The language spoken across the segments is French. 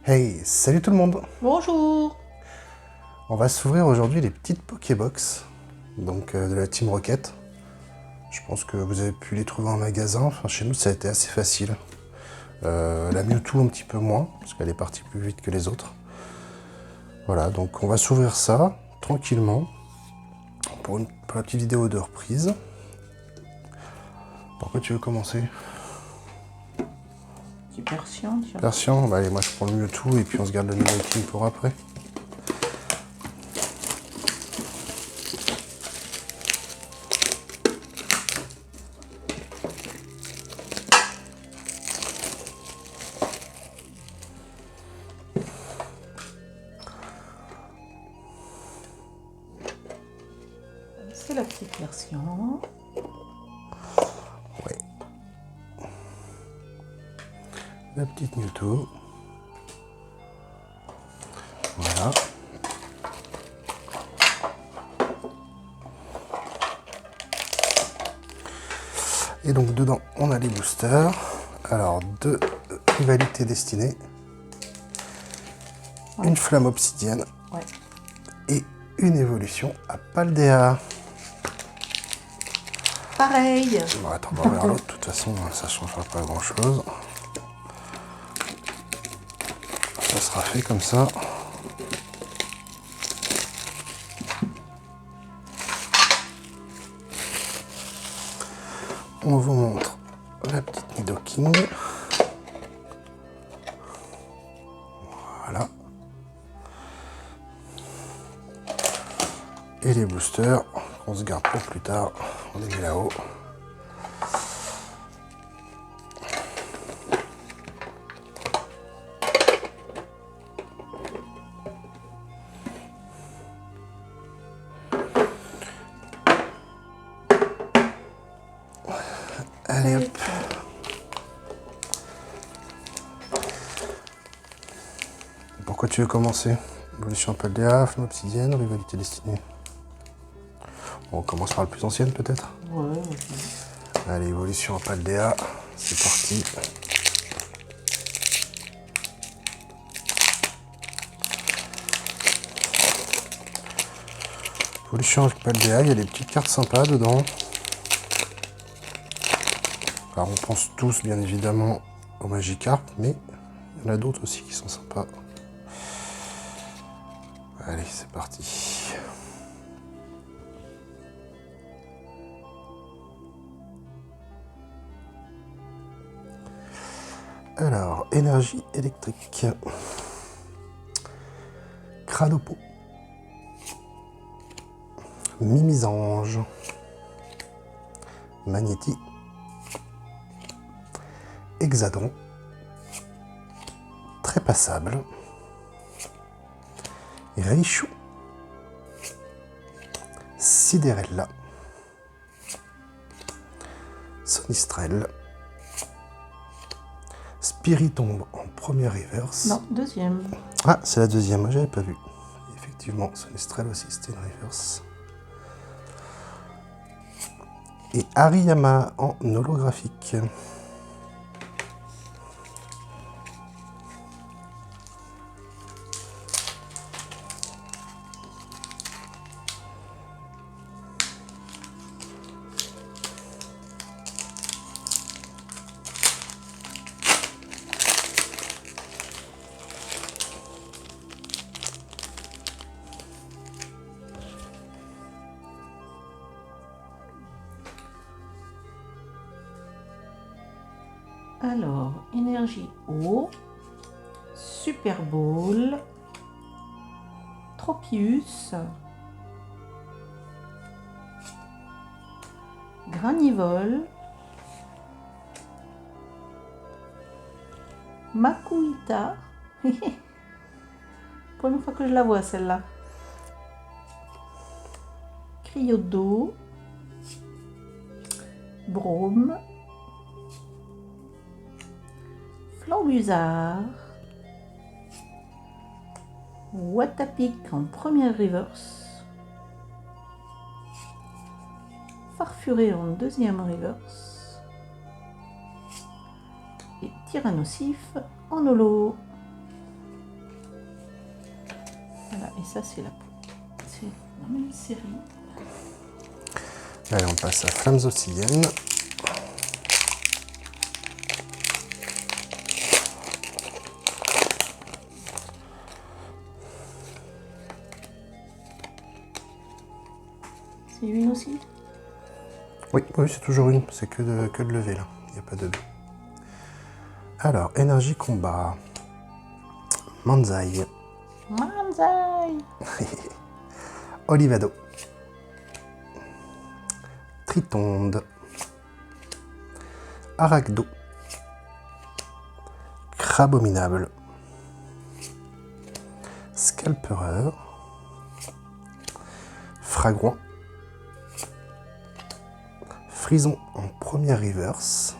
Hey, salut tout le monde! Bonjour. On va s'ouvrir aujourd'hui les petites Pokébox, donc de la Team Rocket. Je pense que vous avez pu les trouver en magasin, enfin chez nous ça a été assez facile. La Mewtwo un petit peu moins, parce qu'elle est partie plus vite que les autres. Voilà, donc on va s'ouvrir ça, tranquillement, pour la petite vidéo de reprise. Par quoi tu veux commencer? Petit Persian, tiens. Persian? Bah allez, moi je prends le Mewtwo et puis on se garde le Nidoking pour après. C'est la petite Persian. Ouais. La petite Mewtwo. Voilà. Et donc dedans, on a les boosters. Alors, deux rivalités destinées. Ouais. Une flamme obsidienne. Ouais. Et une évolution à Paldea. Pareil. Bon, attends, on va vers l'autre. De toute façon, ça ne changera pas grand chose. Ça sera fait comme ça. On vous montre la petite Nidoking. Voilà. Et les boosters, on se garde pour plus tard. On les met là-haut. Allez hop. Pourquoi tu veux commencer? Évolution à Paldea, flamme obsidienne, rivalité destinée. Bon, on commence par la plus ancienne peut-être. Ouais, ok. Allez, évolution à Paldea, c'est parti. Évolution à Paldea, il y a des petites cartes sympas dedans. Alors on pense tous bien évidemment au Magikarp, mais il y en a d'autres aussi qui sont sympas. Allez, c'est parti. Alors, énergie électrique. Cralopo. Mimisange. Magnéti. Hexadron. Très passable. Raichu. Sidérella. Sonistrel. Spiritomb en première reverse. Non, deuxième. Ah, c'est la deuxième, moi j'avais pas vu. Effectivement, Sonistrel aussi, c'était une reverse. Et Hariyama en holographique. Alors, énergie eau. Super Bowl. Tropius. Granivole. Makuhita. Première fois que je la vois celle-là. Cryodo. Brome. Flambusard. Watapic en première reverse. Farfuré en deuxième reverse. Et Tyrannosif en holo. ça c'est la peau. C'est la même série. Allez, on passe à Flammes Obsidiennes. C'est une aussi? Oui, c'est toujours une. C'est que de lever là. Il n'y a pas de B. Alors, énergie combat. Manzai. Manzai! Olivado. Tritonde. Arachdo. Crabominable. Scalpereur. Fragouin. Frison en première reverse.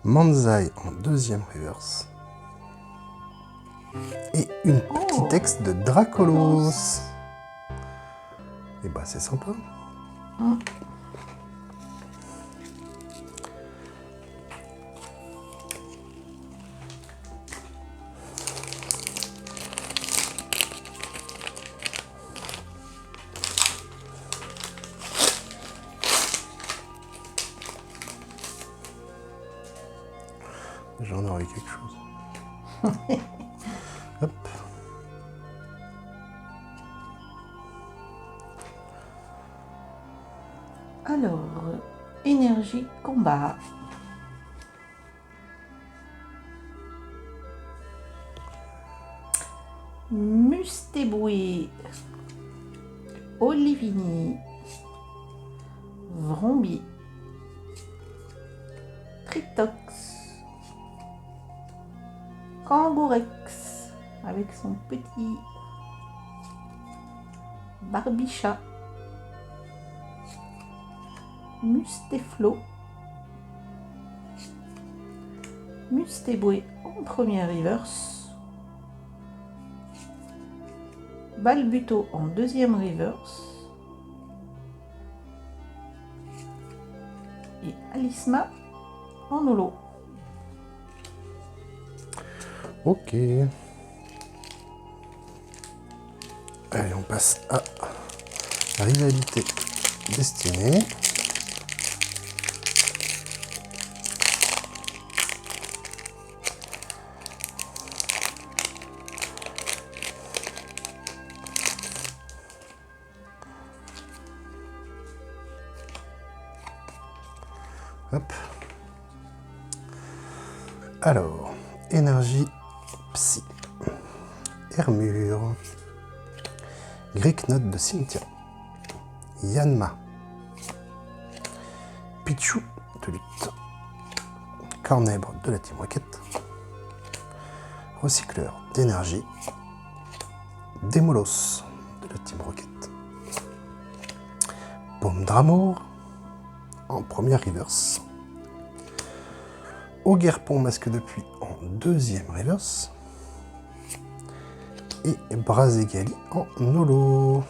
Manzai en deuxième reverse. Et une petite ex de Dracolos. Et bah c'est sympa. J'en aurais quelque chose. Hop. Alors, énergie combat. Mustéboué. Olivini. Vrombi. Tritox. Kangourex avec son petit Barbichat. Mustéflo. Mustéboué en première reverse. Balbuto en deuxième reverse. Et Alisma en holo. Ok. Allez, on passe à Rivalité Destinée. Hop. Alors, énergie psy. Hermure. Greek-note de Cynthia. Yanma. Pichou de lutte. Cornèbre de la Team Rocket. Recycleur d'énergie. Démolos de la Team Rocket. Paume d'amour en première reverse. Oguerpon masque de pluie en deuxième reverse. Et Brazegali en holo.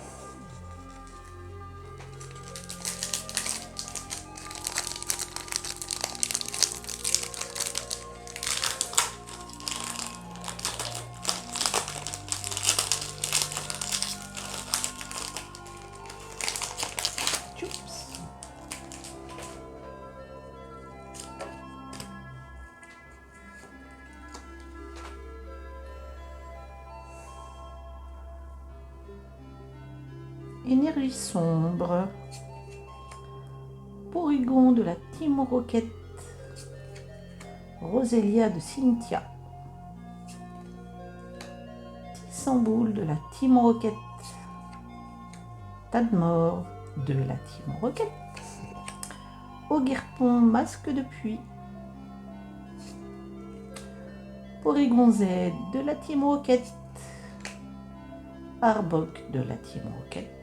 Énergie sombre. Porygon de la Team Rocket. Roselia de Cynthia. Tissamboul de la Team Rocket. Tadmor de la Team Rocket. Oguerpon masque de pluie. Porygon Z de la Team Rocket. Arbok de la Team Rocket.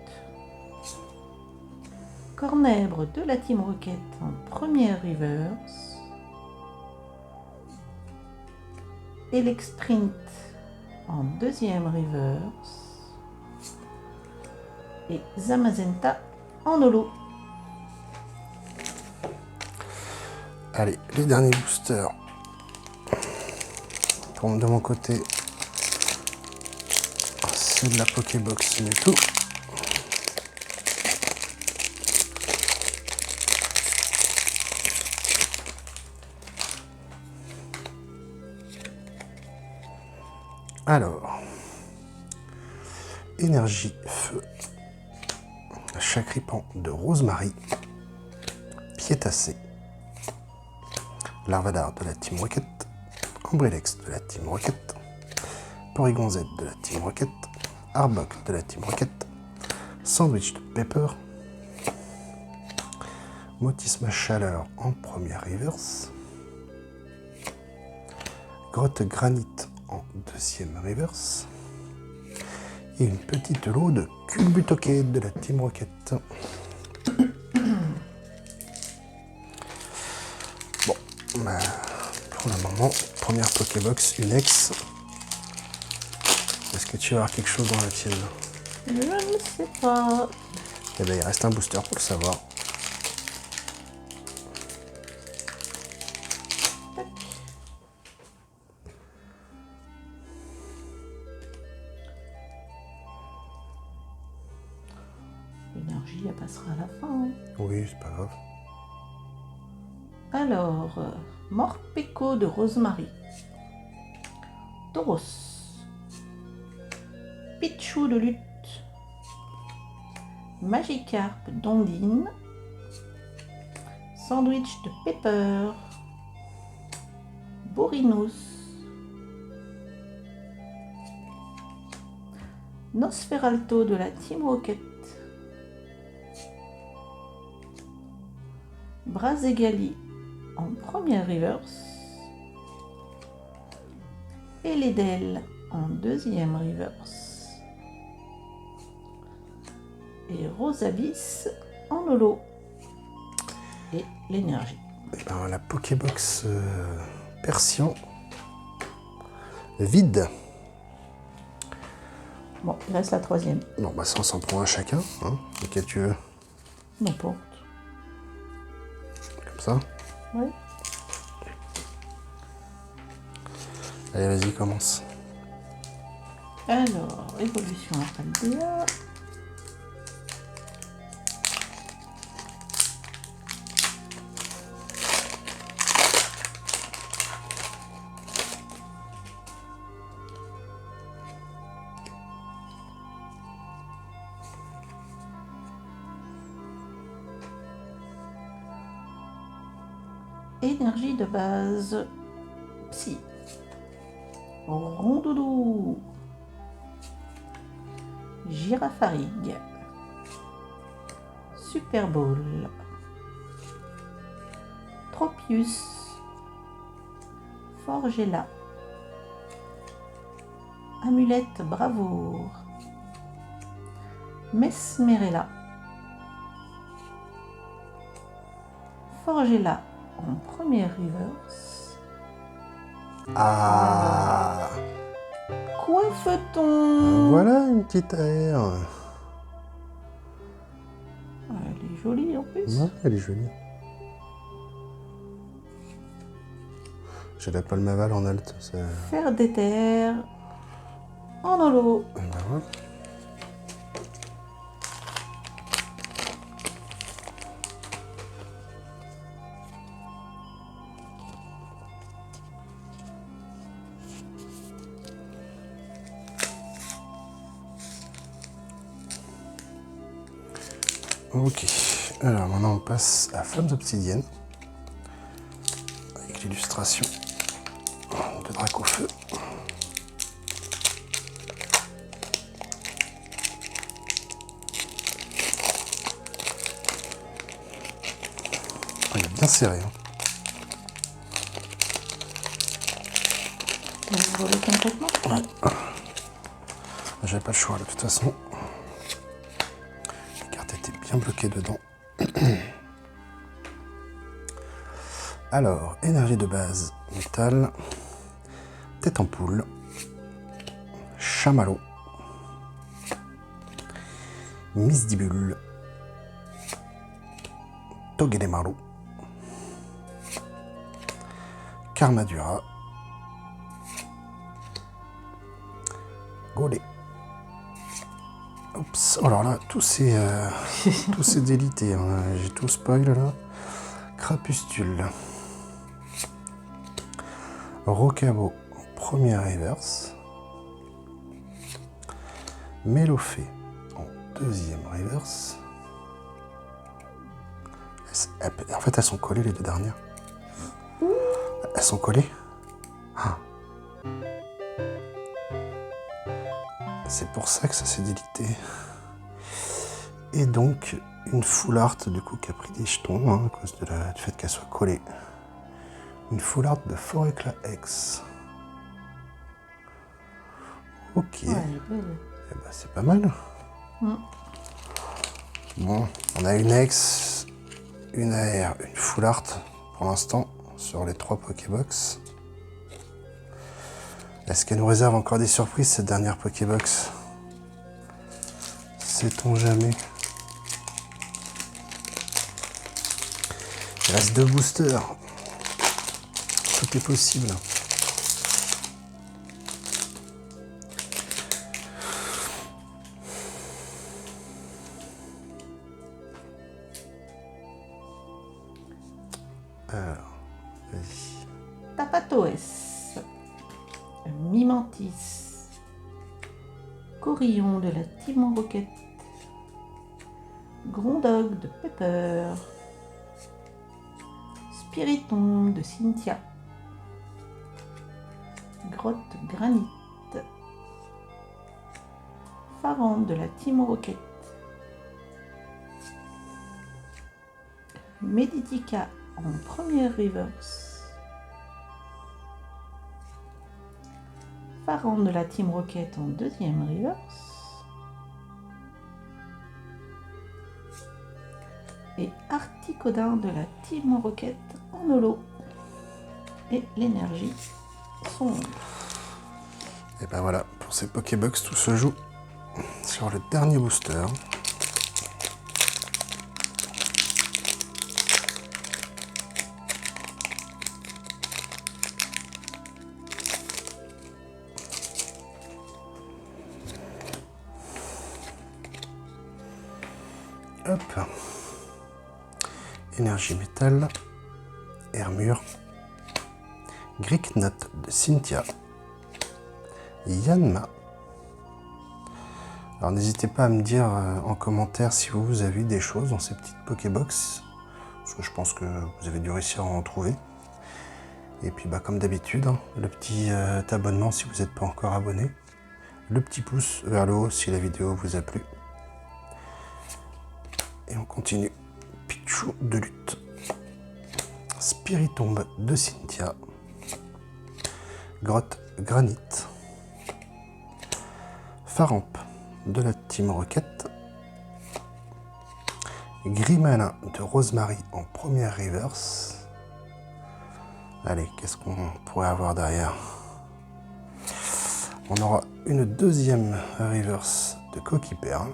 Cornèbre de la Team Rocket en première reverse. Elexprint en deuxième reverse. Et Zamazenta en holo. Allez, les derniers boosters. Tourne de mon côté. C'est de la Pokébox du tout. Alors, énergie feu, Chakripan de Rosemary, Piétassé, Larvadar de la Team Rocket, Ombrelex de la Team Rocket, Porygon Z de la Team Rocket, Arbok de la Team Rocket, Sandwich de Pepper, Motisma Chaleur en première reverse, Grotte Granit en deuxième reverse, et une petite lot de Culbutoquet de la Team Rocket. Bon, bah, pour le moment, première Pokébox, une ex. Est-ce que tu vas avoir quelque chose dans la tienne? Je ne sais pas. Eh bien, il reste un booster pour le savoir. L'énergie, elle passera à la fin. Hein. Oui, c'est pas grave. Alors, Morpeko de Rosemary, Tauros, Pichou de Lutte, Magikarp d'Ondine, Sandwich de Pepper, Borinous, Nosferalto de la Team Rocket, Brazegali en première reverse, Eledel en deuxième reverse et Rosavis en holo. Et l'énergie. Et ben, la Pokébox Persian vide. Bon, il reste la troisième. Bon, bah ça, on s'en prend un chacun. Hein. Lequel tu veux? N'importe. Comme ça. Oui. Allez, vas-y, commence. Alors, évolution Alpaldea. Énergie de base Psy. Rondoudou. Girafarig. Super Bowl. Tropius. Forgella. Amulette Bravoure. Mesmerella. Forgella en première reverse. Ah, Coiffe-t-on? voilà une petite aire. Elle est jolie en plus. Ouais, elle est jolie. J'ai la Palmaval en alt. Fer d'éther en holo. Ben ouais. Ok, alors maintenant on passe à Flammes Obsidiennes avec l'illustration de Dracofeu. Il est bien serré. Hein. Vous volez complètement? Ouais. J'avais pas le choix de toute façon. La carte était bien bloquée dedans. Alors, énergie de base, métal, tête en poule, chamallow, misdibule, Togedemaru, Carmadura, Gaulé. Oups, alors là, tout c'est délité, hein. J'ai tout spoil là. Crapustule. Rocabo en première reverse. Mélofée en deuxième reverse. En fait, elles sont collées les deux dernières. Elles sont collées. Ah. C'est pour ça que ça s'est délité. Et donc, une full art du coup qui a pris des jetons hein, à cause du fait qu'elle soit collée. Une full art de Fort Éclat X. Ok. Ouais, elle est belle. Eh ben, c'est pas mal. Bon, on a une X, une AR, une full art pour l'instant sur les 3 Pokébox. Est-ce qu'elle nous réserve encore des surprises cette dernière Pokébox? Sait-on jamais? Il reste 2 boosters. Tout est possible. Alors, vas-y. Tapatoès, Mimantis, Corillon de la Team Rocket, Grondog de Pepper, Spiritomb de Cynthia, Grotte Granite, Farande de la Team Rocket, Meditica en première reverse, Farande de la Team Rocket en deuxième reverse, et Articodin de la Team Rocket en holo. Et l'énergie sombre. Et ben voilà, pour ces Pokébox, tout se joue sur le dernier booster. Hop. Énergie métal. Hermure. Gricknut de Cynthia. Yanma. Alors n'hésitez pas à me dire en commentaire si vous avez eu des choses dans ces petites Pokébox. Parce que je pense que vous avez dû réussir à en trouver. Et puis bah, comme d'habitude, hein, le petit abonnement si vous n'êtes pas encore abonné. Le petit pouce vers le haut si la vidéo vous a plu. Et on continue. Pichu de lutte. Spiritomb de Cynthia. Grotte Granite. Faramp de la Team Rocket. Grimalin de Rosemary en première reverse. Allez, qu'est-ce qu'on pourrait avoir derrière? On aura une deuxième reverse de Coquille Perle.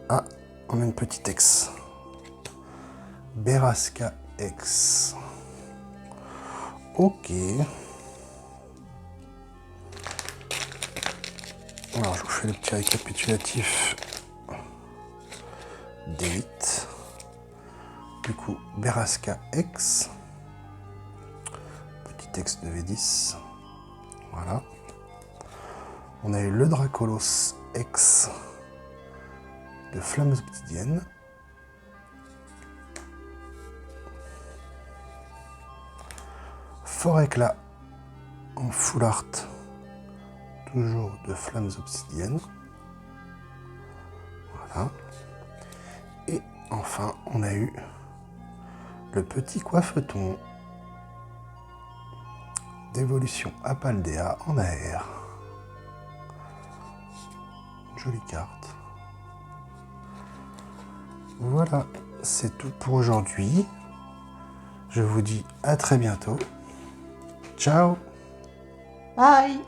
Ah, on a une petite X. Berasca X. Ok. Alors, je vous fais le petit récapitulatif des 8. Du coup, Berasca X. Petit X de V10. Voilà. On a eu le Dracolos X de Flammes Obsidiennes. Fort Éclat en full art, toujours de Flammes Obsidiennes. Voilà. Et enfin, on a eu le petit coiffeton d'évolution Apaldea en AR. Jolie carte. Voilà, c'est tout pour aujourd'hui. Je vous dis à très bientôt. Ciao! Bye!